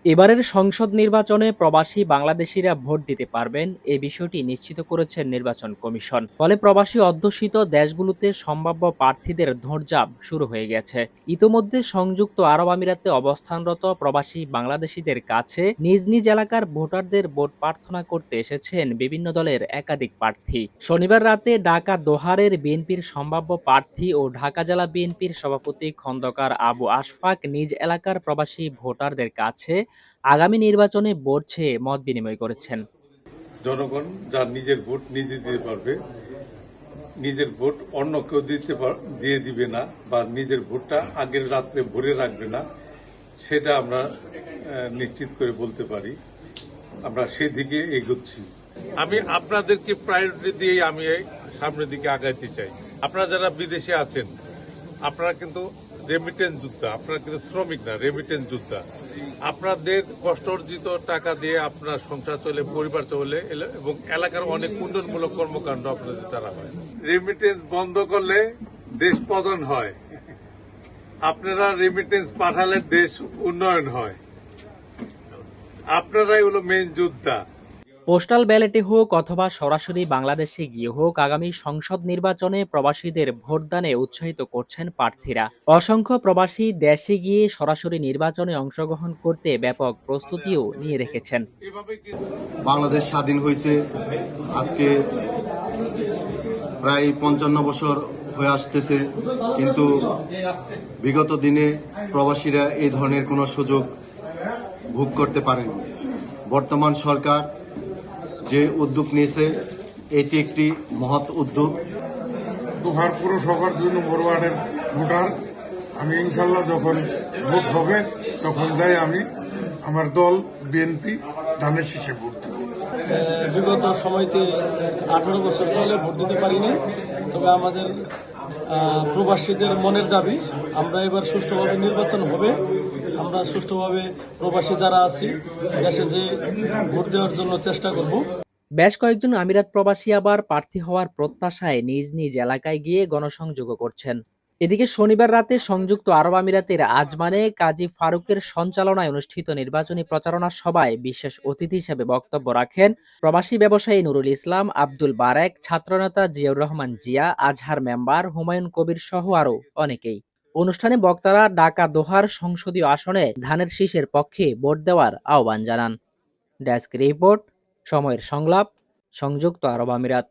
এবারের সংসদ নির্বাচনে প্রবাসী বাংলাদেশিরা ভোট দিতে পারবেন এ বিষয়টি নিশ্চিত করেছেন নির্বাচন কমিশন। ফলে প্রবাসী অধ্যুষিত দেশগুলোতে সম্ভাব্য প্রার্থীদের দৌড়ঝাঁপ শুরু হয়ে গেছে। ইতোমধ্যে সংযুক্ত আরব আমিরাতে অবস্থানরত প্রবাসী বাংলাদেশিদের কাছে নিজ নিজ এলাকার ভোটারদের ভোট প্রার্থনা করতে এসেছেন বিভিন্ন দলের একাধিক প্রার্থী। শনিবার রাতে ঢাকা দোহারের বিএনপির সম্ভাব্য প্রার্থী ও ঢাকা জেলা বিএনপির সভাপতি খন্দকার আবু আশফাক নিজ এলাকার প্রবাসী ভোটারদের কাছে আগামী নির্বাচনে ভোট চেয়ে মত বিনিময় করেছেন। জনগণ যার নিজের ভোট নিজে দিতে পারবে, নিজের ভোট অন্য কেউ দিয়ে দিবে না বা নিজের ভোটটা আগের রাত্রে ভরে রাখবে না, সেটা আমরা নিশ্চিত করে বলতে পারি। আমরা সেদিকে এগোচ্ছি। আমি আপনাদেরকে প্রায়োরিটি দিয়ে আমি সামনের দিকে আগাইতে চাই। আপনারা যারা বিদেশে আছেন, আপনারা কিন্তু রেমিটেন্স যোদ্ধা, আপনারা কিন্তু শ্রমিক না, রেমিটেন্স যোদ্ধা। আপনাদের কষ্ট অর্জিত টাকা দিয়ে আপনার সংসার চলে, পরিবার চলে এবং এলাকার অনেক উন্নয়নমূলক কর্মকাণ্ড আপনাদের দ্বারা হয়। রেমিটেন্স বন্ধ করলে দেশ পতন হয়, আপনারা রেমিটেন্স পাঠালে দেশ উন্নয়ন হয়। আপনারাই হলো মেইন যোদ্ধা। পোস্টাল ব্যালটে হোক অথবা সরাসরি বাংলাদেশে গিয়ে হোক আগামী সংসদ নির্বাচনে প্রবাসীদের ভোটদানে উৎসাহিত করছেন প্রার্থীরা। অসংখ্য প্রবাসী দেশে গিয়ে সরাসরি নির্বাচনে অংশগ্রহণ করতে ব্যাপক প্রস্তুতিও নিয়ে রেখেছেন। বাংলাদেশ স্বাধীন হয়েছে আজকে প্রায় ৫৫ বছর হয়ে আসতেছে, কিন্তু বিগত দিনে প্রবাসীরা এই ধরনের কোনো সুযোগ ভোগ করতে পারেনি। বর্তমান সরকার যে উদ্যোগ নিয়েছে এটি একটি মহৎ উদ্যোগ। দোহার পৌরসভার ২ নম্বর ওয়ার্ডের ভোটার আমি। ইনশাল্লাহ যখন ভোট হবে তখন যাই আমি আমার দল বিএনপি ধানের শীষে ভোট দেব। বিগত সময়তে 18 বছর চলে ভোট দিতে পারিনি, তবে আমাদের প্রবাসীদের মনের দাবি আমরা এবার সুষ্ঠুভাবে নির্বাচন হবে। আমরা সুষ্ঠুভাবে প্রবাসী যারা আছি দেশে যে ভোট দেওয়ার জন্য চেষ্টা করব। বেশ কয়েকজন আমিরাত প্রবাসী আবার প্রার্থী হওয়ার প্রত্যাশায় নিজ নিজ এলাকায় গিয়ে গণসংযোগও করছেন। এদিকে শনিবার রাতে সংযুক্ত আরব আমিরাতের আজমানে কাজী ফারুকের সঞ্চালনায় অনুষ্ঠিত নির্বাচনী প্রচারণা সভায় বিশেষ অতিথি হিসেবে বক্তব্য রাখেন প্রবাসী ব্যবসায়ী নুরুল ইসলাম, আব্দুল বারেক, ছাত্রনেতা জিয়াউর রহমান জিয়া, আজহার মেম্বার হুমায়ুন কবির সহ আরও অনেকেই। অনুষ্ঠানে বক্তারা ঢাকা দোহার সংসদীয় আসনে ধানের শীষের পক্ষে ভোট দেওয়ার আহ্বান জানান। ডেস্ক রিপোর্ট, সময়ের সংলাপ, সংযুক্ত আরব আমিরাত।